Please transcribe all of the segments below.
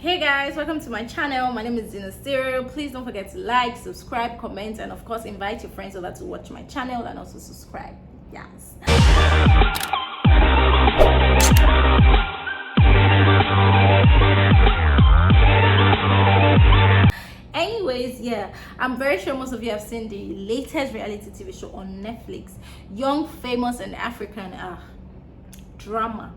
Hey guys, welcome to my channel. My name is Nadia. Please don't forget to like, subscribe, comment, and of course invite your friends over to watch my channel and also subscribe. Yes. Anyways, yeah, I'm very sure most of you have seen the latest reality TV show on Netflix, Young, Famous, and African. Drama.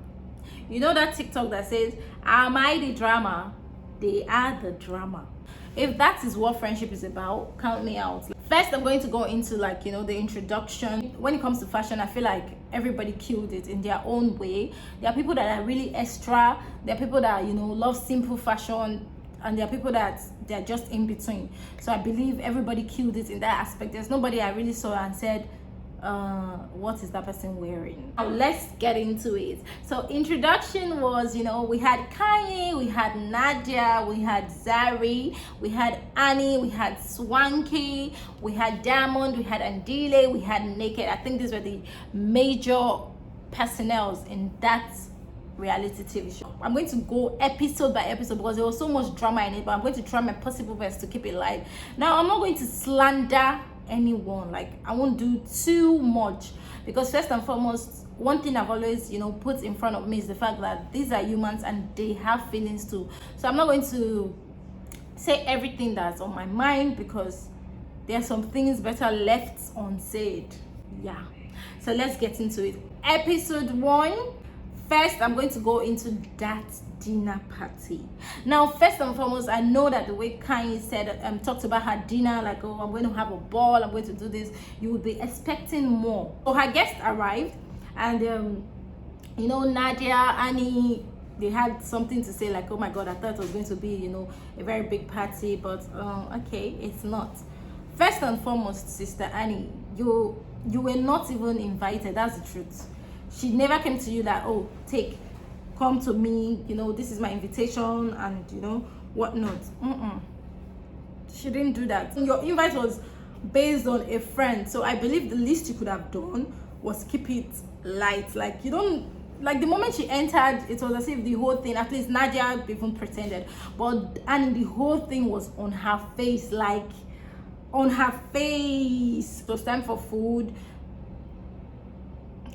You know that TikTok that says, am I the drama? They are the drama. If that is what friendship is about, count me out. First, I'm going to go into the introduction. When it comes to fashion, I feel like everybody killed it in their own way. There are people that are really extra. There are people that love simple fashion, and there are people that they're just in between. So I believe everybody killed it in that aspect. There's nobody I really saw and said, what is that person wearing? Now let's get into it. So introduction was, we had Kanye, we had Nadia, we had Zari, we had Annie, we had Swanky, we had Diamond, we had Andile, we had Naked. I think these were the major personnels in that reality TV show. I'm going to go episode by episode because there was so much drama in it, but I'm going to try my possible best to keep it light. Now I'm not going to slander anyone, I won't do too much, because first and foremost, one thing I've always put in front of me is the fact that these are humans and they have feelings too. So I'm not going to say everything that's on my mind because there are some things better left unsaid. Yeah, so let's get into it. Episode 1. First, I'm going to go into that dinner party. Now, first and foremost, I know that the way Kanye said, talked about her dinner, oh, I'm going to have a ball, I'm going to do this, you would be expecting more. So her guest arrived, and Nadia, Annie, they had something to say, oh my God, I thought it was going to be, a very big party, but okay, it's not. First and foremost, Sister Annie, you were not even invited. That's the truth. She never came to you that, oh, come to me, this is my invitation, and whatnot. She didn't do that. Your invite was based on a friend, so I believe the least you could have done was keep it light. You don't, the moment she entered, it was as if the whole thing, at least Nadia even pretended, and the whole thing was on her face, on her face. It was time for food.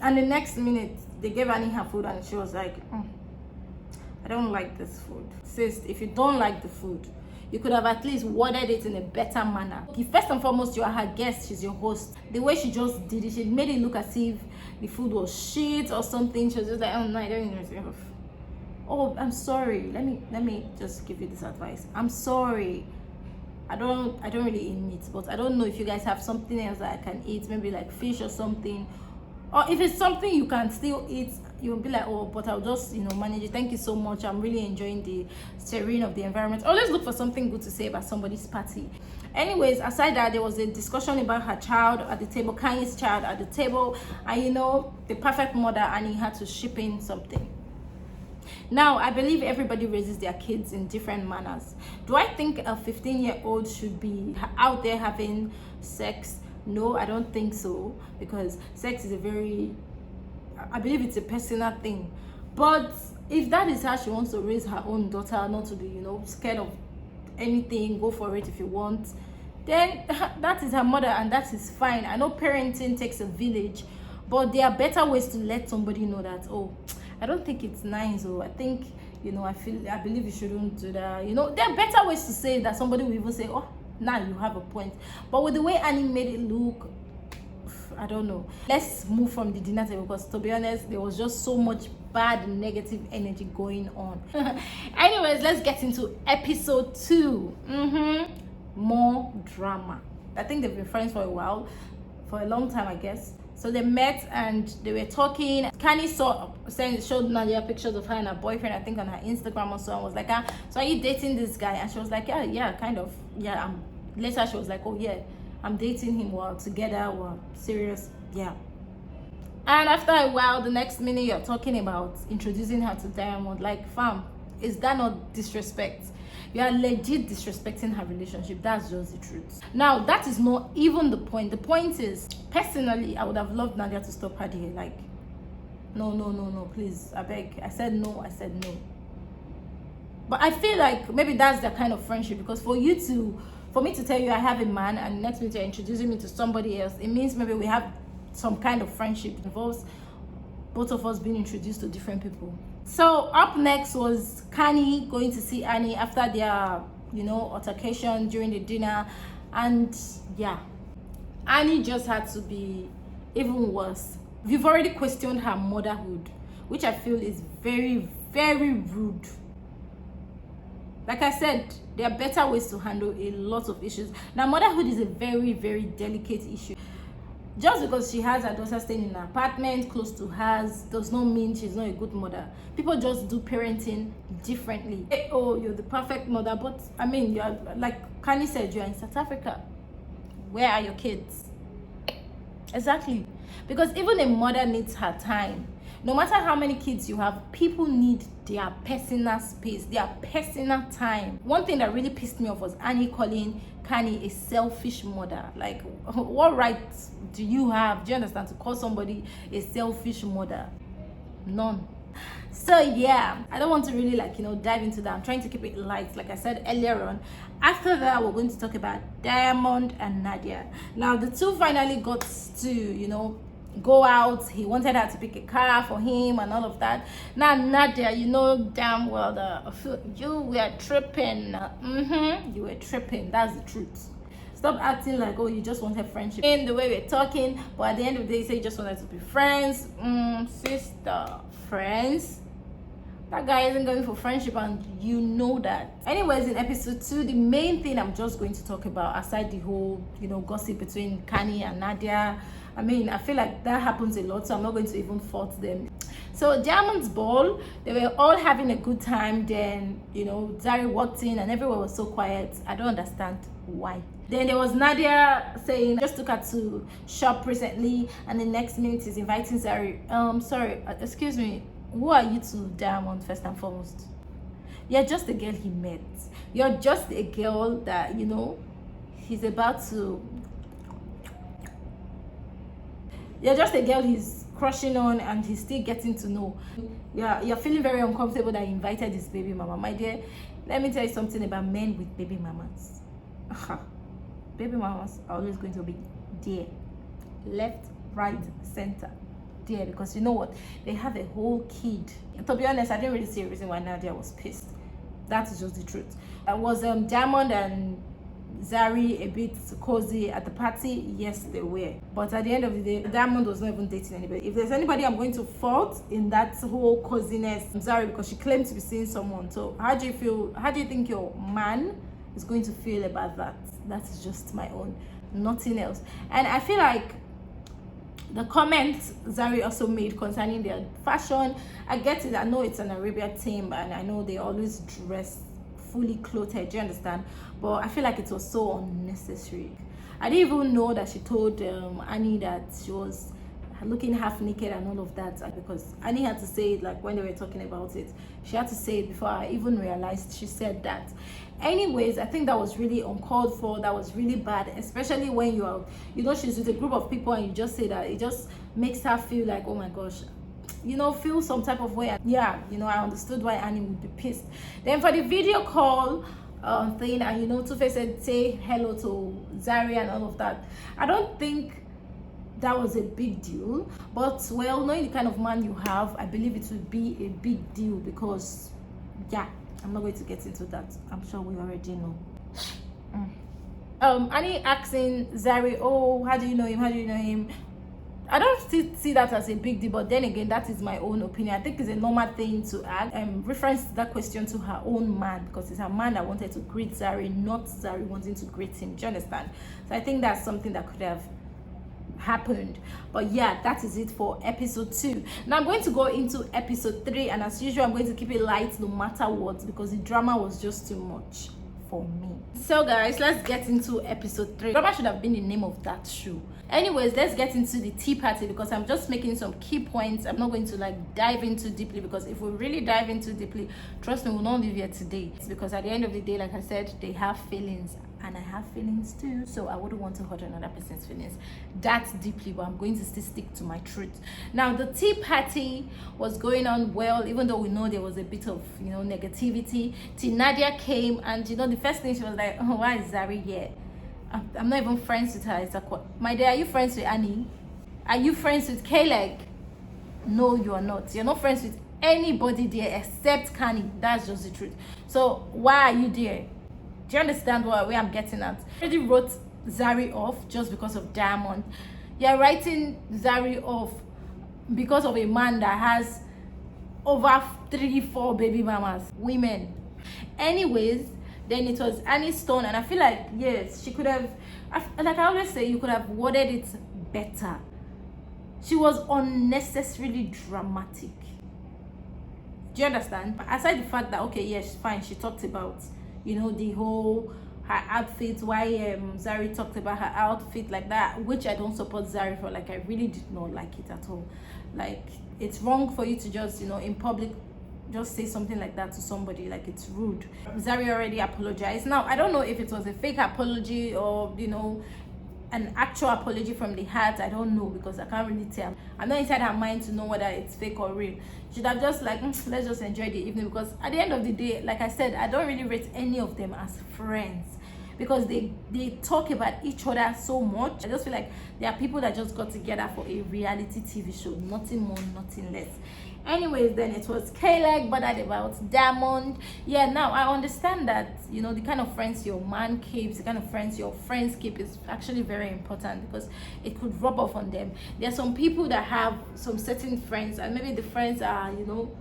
And the next minute, they gave Annie her food, and she was like, I don't like this food. Sis, if you don't like the food, you could have at least worded it in a better manner. First and foremost, you are her guest, she's your host. The way she just did it, she made it look as if the food was shit or something. She was just like, oh no, I don't know. Oh, I'm sorry. Let me just give you this advice. I'm sorry. I don't really eat meat, but I don't know if you guys have something else that I can eat, maybe like fish or something. Or if it's something you can still eat, you'll be like, oh, but I'll just manage it. Thank you so much. I'm really enjoying the serene of the environment. Always look for something good to say about somebody's party. Anyways, aside that, there was a discussion about her child at the table, Kanye's child at the table, and the perfect mother, Annie, had to ship in something. Now, I believe everybody raises their kids in different manners. Do I think a 15-year-old should be out there having sex? No, I don't think so, because sex is I believe it's a personal thing. But if that is how she wants to raise her own daughter, not to be, scared of anything, go for it if you want, then that is her mother, and that is fine. I know parenting takes a village, but there are better ways to let somebody know that, oh, I don't think it's nice, or I think, I believe you shouldn't do that. There are better ways to say that somebody will even say, oh, now you have a point. But with the way Annie made it look, I don't know. Let's move from the dinner table, because to be honest, there was just so much bad negative energy going on. Anyways, let's get into episode 2. More drama. I think they've been friends for a while, for a long time, I guess. So they met and they were talking. Kanye showed Nadia pictures of her and her boyfriend, I think on her Instagram or so, and was like, so are you dating this guy? And she was like, yeah, kind of. Yeah, later she was like, oh yeah, I'm dating him, we're together, we're serious. Yeah. And after a while, the next minute you're talking about introducing her to Diamond. Fam, is that not disrespect? You are legit disrespecting her relationship. That's just the truth. Now, that is not even the point. The point is, personally, I would have loved Nadia to stop her there. No, please, I beg. I said no. But I feel like maybe that's the kind of friendship, because for me to tell you I have a man and next minute you're introducing me to somebody else, it means maybe we have some kind of friendship. It involves both of us being introduced to different people. So up next was Kanye going to see Annie after their, altercation during the dinner. And yeah, Annie just had to be even worse. We've already questioned her motherhood, which I feel is very, very rude. Like I said, there are better ways to handle a lot of issues. Now, motherhood is a very, very delicate issue. Just because she has her daughter staying in an apartment close to hers does not mean she's not a good mother. People just do parenting differently. Oh, you're the perfect mother, but I mean, you're like Kanye said, you're in South Africa. Where are your kids? Exactly. Because even a mother needs her time. No matter how many kids you have, people need their personal space, their personal time. One thing that really pissed me off was Annie calling Kanye a selfish mother. Like, what rights do you have, do you understand, to call somebody a selfish mother? None. So yeah, I don't want to really dive into that. I'm trying to keep it light, like I said earlier on. After that, we're going to talk about Diamond and Nadia. Now the two finally got to go out. He wanted her to pick a car for him and all of that. Now Nadia, you know damn well that you were tripping. You were tripping, that's the truth. Stop acting like, oh, you just wanted friendship in the way we're talking, but at the end of the day you say you just wanted to be friends. Sister, friends? That guy isn't going for friendship, and you know that. Anyways, in episode 2, the main thing I'm just going to talk about, aside the whole gossip between Kanye and Nadia, I mean, I feel like that happens a lot, so I'm not going to even fault them. So Diamond's ball, they were all having a good time. Then Zari walked in and everyone was so quiet. I don't understand why. Then there was Nadia saying just took her to shop recently, and the next minute is inviting Zari. Sorry, excuse me, who are you to Diamond? First and foremost, you're just a girl he met. You're just a girl that he's about to. You're just a girl he's crushing on and he's still getting to know. You're feeling very uncomfortable that he invited his baby mama. My dear, let me tell you something about men with baby mamas. Baby mamas are always going to be there, left, right, center, there, because you know what, they have a whole kid. And to be honest, I didn't really see a reason why Nadia was pissed. That is just the truth. It was Diamond and Zari a bit cozy at the party. Yes, they were, but at the end of the day, Diamond was not even dating anybody. If there's anybody I'm going to fault in that whole coziness, Zari, because she claimed to be seeing someone. So how do you think your man is going to feel about that? That is just my own, nothing else. And I feel like the comments Zari also made concerning their fashion, I get it. I know it's an Arabian team and I know they always dress fully clothed, do you understand? But I feel like it was so unnecessary. I didn't even know that she told Annie that she was looking half naked and all of that, because Annie had to say it, like when they were talking about it, she had to say it before I even realized she said that. Anyways, I think that was really uncalled for. That was really bad, especially when you are she's with a group of people and you just say that. It just makes her feel like, oh my gosh, feel some type of way. Yeah, I understood why Annie would be pissed. Then for the video call thing, and Two-Face said say hello to Zari and all of that, I don't think that was a big deal. But well, knowing the kind of man you have, I believe it would be a big deal, because yeah, I'm not going to get into that. I'm sure we already know. Annie asking Zari, oh, how do you know him? I don't still see that as a big deal, but then again, that is my own opinion. I think it's a normal thing to ask. Reference that question to her own man, because it's her man that wanted to greet Zari, not Zari wanting to greet him. Do you understand? So I think that's something that could have happened. But yeah, that is it for episode 2. Now I'm going to go into episode 3, and as usual, I'm going to keep it light no matter what, because the drama was just too much for me. So guys, let's get into episode 3. Drama should have been the name of that show. Anyways, let's get into the tea party, because I'm just making some key points. I'm not going to dive into deeply, because if we really dive into deeply, trust me, we'll not leave here today. It's because at the end of the day, like I said, they have feelings. and I have feelings too, so I wouldn't want to hurt another person's feelings that deeply, but I'm going to still stick to my truth. Now, the tea party was going on well, even though we know there was a bit of, you know, negativity, till Nadia came, and you know, the first thing she was like, oh, why is Zari here? I'm not even friends with her. It's like, my dear, are you friends with Annie? Are you friends with K-Leg? No, you are not. You're not friends with anybody there except Kani. That's just the truth. So why are you there? Do you understand where I'm getting at? I already wrote Zari off just because of Diamond. You're writing Zari off because of a man that has over 3-4 baby mamas, women. Anyways, then it was Annie's turn, and I feel like, yes, she could have, like I always say, you could have worded it better. She was unnecessarily dramatic. Do you understand? But aside the fact that, okay, yes, fine, she talked about, you know, the whole her outfit, why Zari talked about her outfit like that, which I don't support Zari for. Like, I really did not like it at all. Like, it's wrong for you to just, you know, in public just say something like that to somebody. Like, it's rude. Zari already apologized. Now, I don't know if it was a fake apology or, you know, an actual apology from the heart. I don't know, because I can't really tell. I'm not inside her mind to know whether it's fake or real. She should have just like, let's just enjoy the evening, because at the end of the day, like I said, I don't really rate any of them as friends, because they talk about each other so much. I just feel like there are people that just got together for a reality TV show, nothing more, nothing less. Anyways, then it was K-Leg bothered about Diamond. Yeah, now I understand that, you know, the kind of friends your man keeps, the kind of friends your friends keep is actually very important, because it could rub off on them. There are some people that have some certain friends, and maybe the friends are, you know,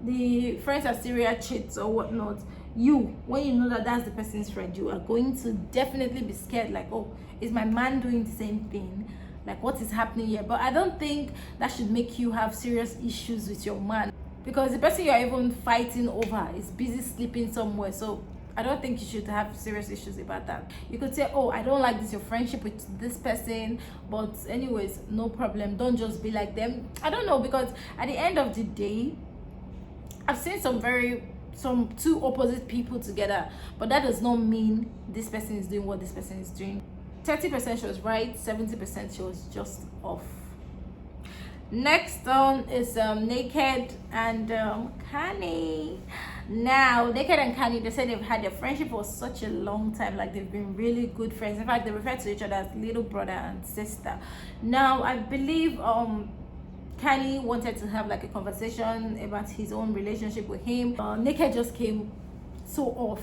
the friends are serial cheats or whatnot. You, when you know that that's the person's friend, you are going to definitely be scared, like, oh, is my man doing the same thing? Like, what is happening here? But I don't think that should make you have serious issues with your man, because the person you're even fighting over is busy sleeping somewhere. So I don't think you should have serious issues about that. You could say, oh, I don't like this, your friendship with this person, but anyways, no problem. Don't just be like them. I don't know, because at the end of the day, I've seen some two opposite people together, but that does not mean this person is doing what this person is doing. 30% she was right, 70% she was just off. Next on is Naked and Kani. Now, Naked and Kani, they said they've had their friendship for such a long time. Like, they've been really good friends. In fact, they refer to each other as little brother and sister. Now, I believe Kani wanted to have like a conversation about his own relationship with him. Naked just came so off.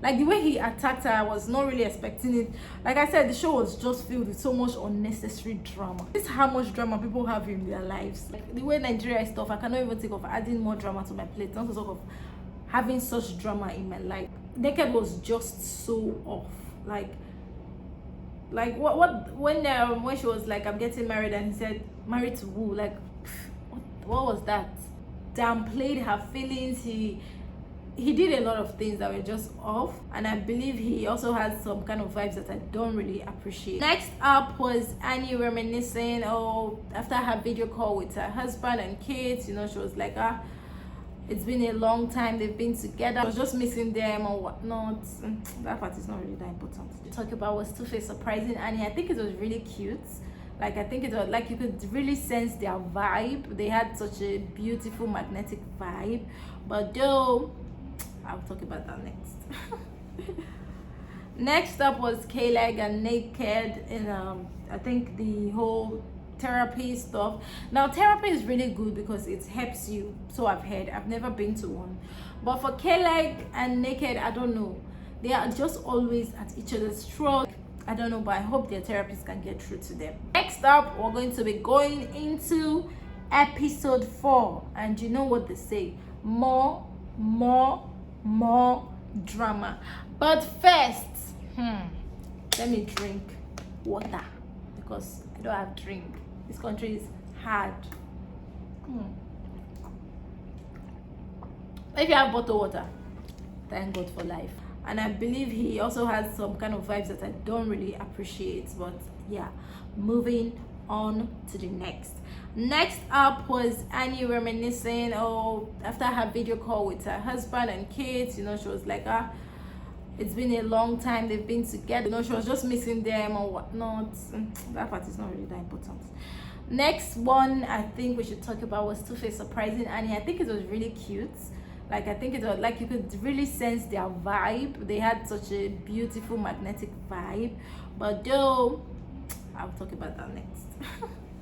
Like, the way he attacked her, I was not really expecting it. Like I said, the show was just filled with so much unnecessary drama. This is how much drama people have in their lives. Like, the way Nigeria is stuff, I cannot even think of adding more drama to my plate, not to talk of having such drama in my life. Naked was just so off. Like when she was like, I'm getting married, and he said, married to who? Like, what was that? Downplayed her feelings. He did a lot of things that were just off, and I believe he also has some kind of vibes that I don't really appreciate. Next up was Annie reminiscing, after her video call with her husband and kids. You know, she was like, it's been a long time they've been together, I was just missing them or whatnot. That part is not really that important to talk about. Was Two-Face surprising Annie. I think it was really cute. Like, I think it was like, you could really sense their vibe. They had such a beautiful magnetic vibe. But though, I'll talk about that next. Next up was K-Leg and Naked in I think the whole therapy stuff. Now, therapy is really good because it helps you, so I've heard. I've never been to one, but for K-Leg and Naked, I don't know, they are just always at each other's throat. I don't know, but I hope their therapists can get through to them. Next up, we're going to be going into episode 4, and you know what they say, more drama. But first, let me drink water, because I don't have drink. This country is hard. If you have bottled water, thank God for life. And I believe he also has some kind of vibes that I don't really appreciate. But yeah, moving on to the next. Next up was Annie reminiscing, after her video call with her husband and kids. You know, she was like, it's been a long time they've been together. You know, she was just missing them or whatnot. That part is not really that important. Next one I think we should talk about was Two-Face surprising Annie. I think it was really cute. Like, I think it was like you could really sense their vibe. They had such a beautiful magnetic vibe. But though, I'll talk about that next.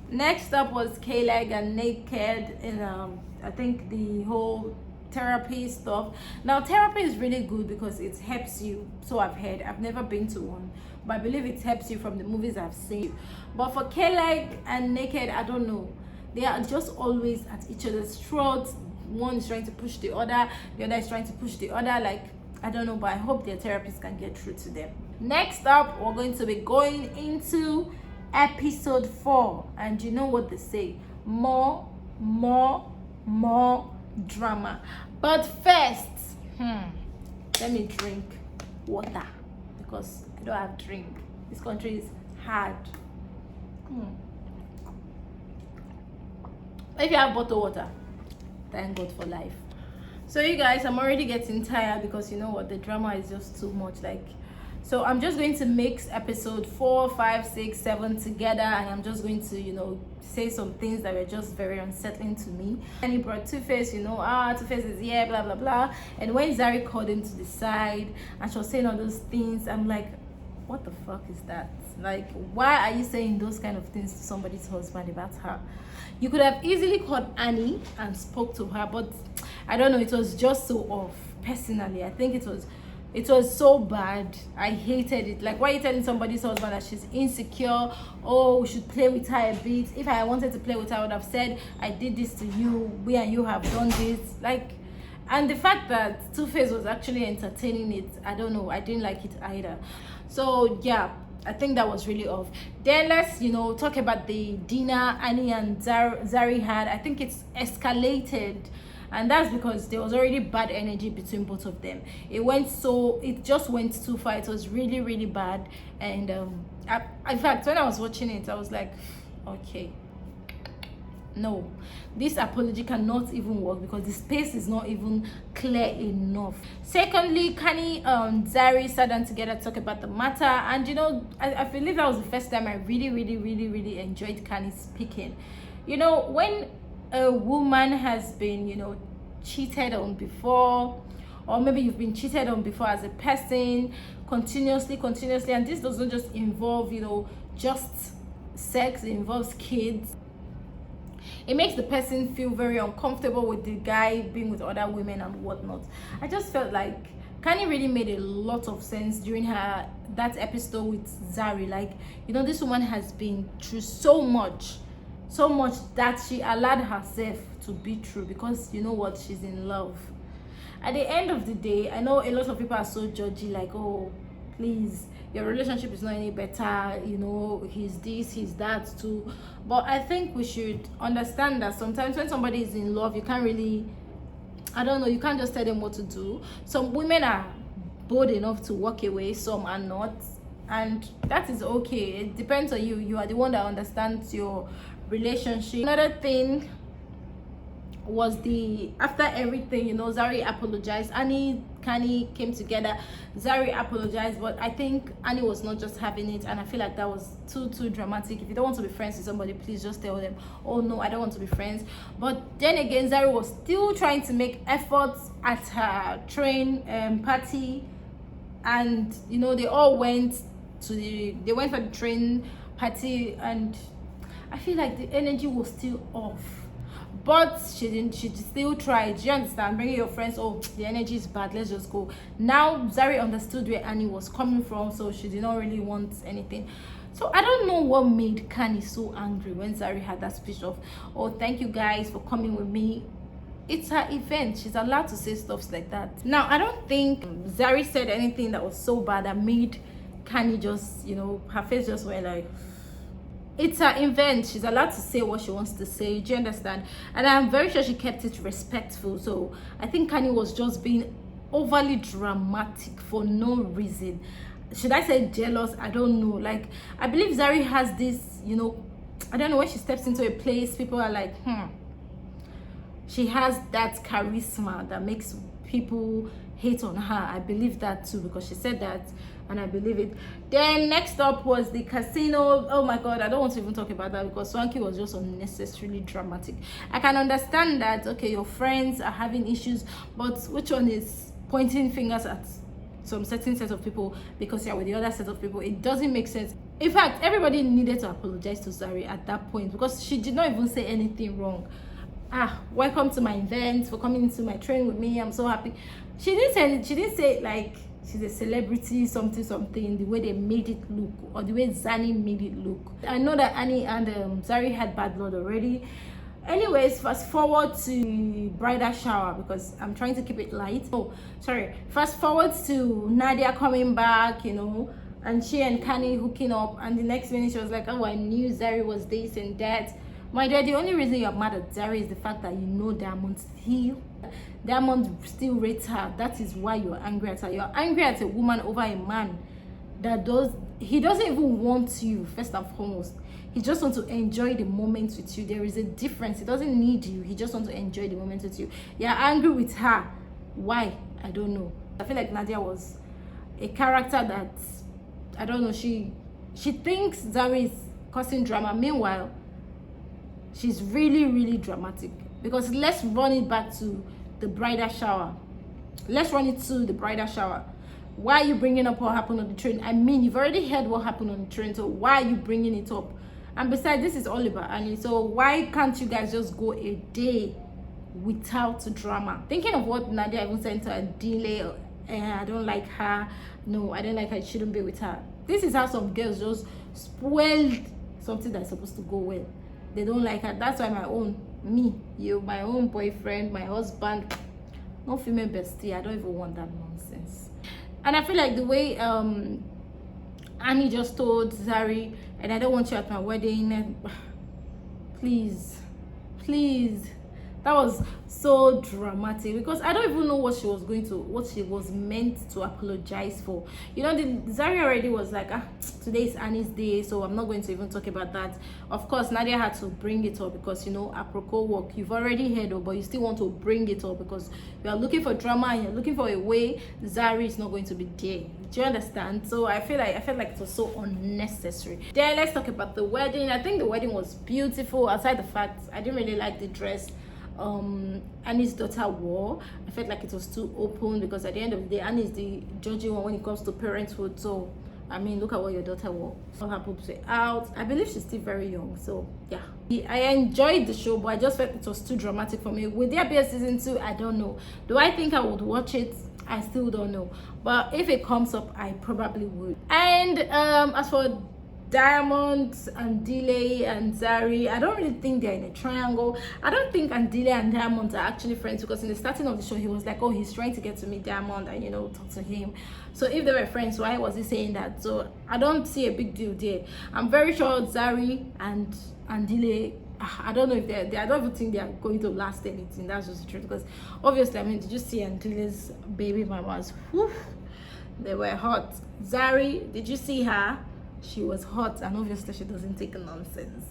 Next up was K-Leg and Naked in I think the whole therapy stuff. Now therapy is really good because it helps you, so I've heard. I've never been to one, but I believe it helps you from the movies I've seen. But for K-Leg and Naked, I don't know, they are just always at each other's throats. One is trying to push the other is trying to push the other. Like, I don't know, but I hope their therapist can get through to them. Next up, we're going to be going into episode 4, and you know what they say, more drama. But first, let me drink water because I don't have drink. This country is hard. If you have bottled water, thank God for life. So you guys, I'm already getting tired because you know what, the drama is just too much. Like, so I'm just going to mix episode 4, 5, 6, 7 together, and I'm just going to, you know, say some things that were just very unsettling to me. And he brought Two-Face, you know, Two-Face is here, blah blah blah. And when Zari called him to the side and she was saying all those things, I'm like, what the fuck is that? Like, why are you saying those kind of things to somebody's husband about her? You could have easily called Annie and spoke to her, but I don't know, it was just so off. Personally, I think it was so bad. I hated it. Like, why are you telling somebody's husband that she's insecure? Oh, we should play with her a bit. If I wanted to play with her, I would have said, I did this to you, we and you have done this. Like, and the fact that Two-Face was actually entertaining it, I don't know, I didn't like it either. So yeah, I think that was really off. Then let's, you know, talk about the dinner Annie and Zari had. I think it's escalated, and that's because there was already bad energy between both of them. It just went too far. It was really, really bad. And in fact, when I was watching it, I was like, okay, no, this apology cannot even work because the space is not even clear enough. Secondly, Kani Zari sat down together to talk about the matter, and you know, I believe that was the first time I really enjoyed Kani speaking. You know, when a woman has been, you know, cheated on before, or maybe you've been cheated on before as a person continuously, and this doesn't just involve, you know, just sex, it involves kids. It makes the person feel very uncomfortable with the guy being with other women and whatnot. I just felt like Kani really made a lot of sense during that episode with Zari. Like, you know, this woman has been through so much that she allowed herself to be true because, you know what, she's in love. At the end of the day, I know a lot of people are so judgy, like, oh, please, your relationship is not any better, you know, he's this, he's that too. But I think we should understand that sometimes when somebody is in love, you can't really, I don't know, you can't just tell them what to do. Some women are bold enough to walk away, some are not, and that is okay. It depends on you. You are the one that understands your relationship. Another thing was after everything, you know, Zari apologized. Kani came together. Zari apologized, but I think Annie was not just having it, and I feel like that was too dramatic. If you don't want to be friends with somebody, please just tell them, oh no, I don't want to be friends. But then again, Zari was still trying to make efforts at her train party, and you know, they all went for the train party, and I feel like the energy was still off. But she still tried. Do you understand? Bringing your friends, oh, the energy is bad, let's just go. Now Zari understood where Annie was coming from, so she did not really want anything. So I don't know what made Kani so angry when Zari had that speech of, oh, thank you guys for coming with me. It's her event, she's allowed to say stuff like that. Now I don't think Zari said anything that was so bad that made Kani just, you know, her face just went like, it's her event, she's allowed to say what she wants to say. Do you understand? And I'm very sure she kept it respectful. So I think Kani was just being overly dramatic for no reason. Should I say jealous? I don't know. Like, I believe Zari has this, you know, I don't know, when she steps into a place, people are like, she has that charisma that makes people hate on her. I believe that too, because she said that, and I believe it. Then next up was the casino. Oh my god, I don't want to even talk about that, because Swanky was just unnecessarily dramatic. I can understand that, okay, your friends are having issues, but which one is pointing fingers at some certain set of people because you're with the other set of people? It doesn't make sense. In fact, everybody needed to apologize to Zari at that point, because she did not even say anything wrong. Welcome to my event, for coming to my training with me, I'm so happy. She didn't say like she's a celebrity, something, the way they made it look, or the way Zani made it look. I know that Annie and Zari had bad blood already. Anyways, fast forward to bridal shower, because I'm trying to keep it light. Oh, sorry. Fast forward to Nadia coming back, you know, and she and Kanye hooking up, and the next minute she was like, oh, I knew Zari was this and that. My dear, the only reason you're mad at Zari is the fact that you know Diamond still rates her. That is why you're angry at her. You're angry at a woman over a man that he doesn't even want you, first and foremost. He just wants to enjoy the moment with you. There is a difference. He doesn't need you. He just wants to enjoy the moment with you. You're angry with her. Why? I don't know. I feel like Nadia was a character that, I don't know, she thinks Zari is causing drama. Meanwhile, she's really dramatic. Because let's run it back to the bridal shower. Why are you bringing up what happened on the train? I mean, you've already heard what happened on the train, so why are you bringing it up? And besides, this is all about Annie, so why can't you guys just go a day without drama? Thinking of what Nadia even sent to a delay, I don't like her, no, I don't like her, I shouldn't be with her. This is how some girls just spoiled something that's supposed to go well. They don't like her. That's why my own boyfriend, my husband, no female bestie, I don't even want that nonsense. And I feel like the way Annie just told Zari, and I don't want you at my wedding, please, that was so dramatic, because I don't even know what she was meant to apologize for. You know, Zari already was like, today is Annie's day, so I'm not going to even talk about that. Of course, Nadia had to bring it up because, you know, apropos work, you've already heard of, but you still want to bring it up because you are looking for drama and you're looking for a way Zari is not going to be there. Do you understand? So I felt like it was so unnecessary. Then let's talk about the wedding. I think the wedding was beautiful, aside the fact I didn't really like the dress Annie's daughter wore. I felt like it was too open, because at the end of the day, Annie is the judging one when it comes to parenthood. So I mean, look at what your daughter wore. All her boobs were out. I believe she's still very young, so yeah. I enjoyed the show, but I just felt it was too dramatic for me. Would there be a season 2? I don't know. Do I think I would watch it? I still don't know, but if it comes up, I probably would. And as for Diamond, Andile, and Zari, I don't really think they're in a triangle. I don't think Andile and Diamond are actually friends, because in the starting of the show, he was like, oh, he's trying to get to meet Diamond and, you know, talk to him. So if they were friends, why was he saying that? So I don't see a big deal there. I'm very sure Zari and Andile, I don't know if I don't even think they are going to last anything. That's just the truth, because obviously, I mean, did you see Andile's baby mamas? Whew, they were hot. Zari, did you see her? She was hot, and obviously she doesn't take nonsense.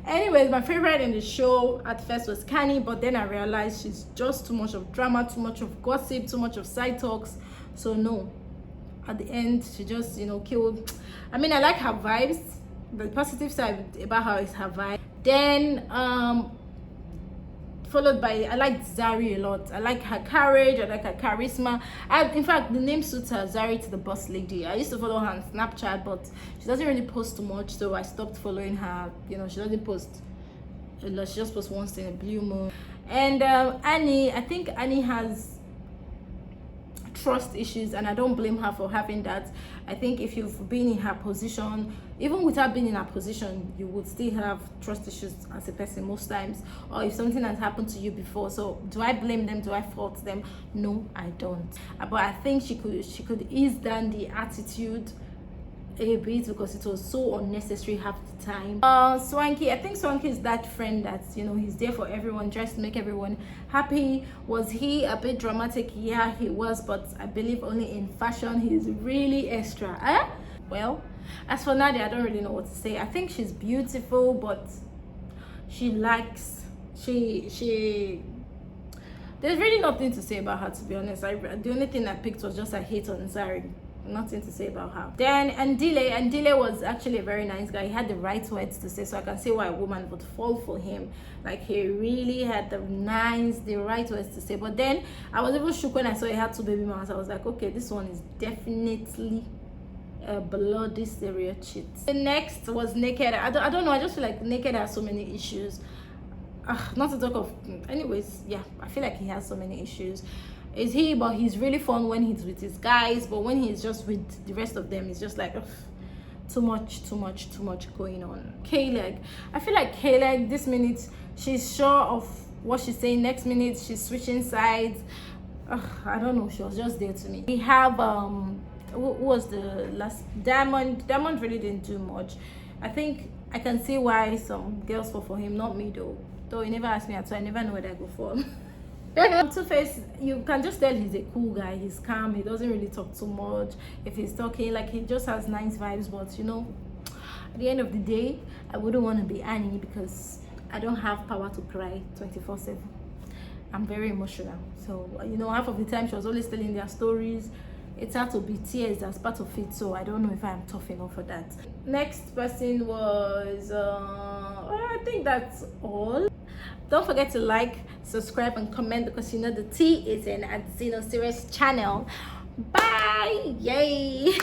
Anyways, my favorite in the show at first was Kanye, but then I realized she's just too much of drama, too much of gossip, too much of side talks. So no, at the end she just, you know, killed. I mean, I like her vibes. The positive side about her is her vibe. Then followed by, I like Zari a lot. I like her courage, I like her charisma. In fact, the name suits her, Zari to the boss lady. I used to follow her on Snapchat, but she doesn't really post too much, so I stopped following her. You know, she doesn't post a lot. She just posts once in a blue moon. And Annie, I think Annie has trust issues, and I don't blame her for having that. I think if you've been in her position, even without being in her position, you would still have trust issues as a person most times, or if something has happened to you before. So do I blame them? Do I fault them? No, I don't. But I think she could ease down the attitude a bit, because it was so unnecessary half the time. Swanky, I think Swanky is that friend that, you know, he's there for everyone, tries to make everyone happy. Was he a bit dramatic? Yeah, he was, but I believe only in fashion. He's really extra. Well, as for Nadia, I don't really know what to say. I think she's beautiful, but she There's really nothing to say about her, to be honest. The only thing I picked was just I hate on Zari. Nothing to say about her. Then Andile was actually a very nice guy. He had the right words to say, so I can see why a woman would fall for him. Like, he really had the right words to say. But then I was even shook when I saw he had 2 baby mamas. I was like, okay, this one is definitely a bloody serial cheat. The next was Naked. I don't know, I just feel like Naked has so many issues. Not to talk of, anyways, yeah, I feel like he has so many issues. But he's really fun when he's with his guys, but when he's just with the rest of them, it's just like, too much going on. K-Leg, I feel like K-Leg, this minute she's sure of what she's saying, next minute she's switching sides. I don't know, she was just there to me. We have who was the last? Diamond really didn't do much. I think I can see why some girls fall for him, not me though he never asked me, so I never know what I go for. Two-Face, you can just tell he's a cool guy. He's calm, he doesn't really talk too much. If he's talking, like, he just has nice vibes. But you know, at the end of the day, I wouldn't want to be Annie because I don't have power to cry 24/7. I'm very emotional, so you know, half of the time she was always telling their stories. It's had to be tears as part of it, so I don't know if I'm tough enough for that. Next person was I think that's all. Don't forget to like, subscribe, and comment, because you know the T is in at Zeno Series channel. Bye. Yay.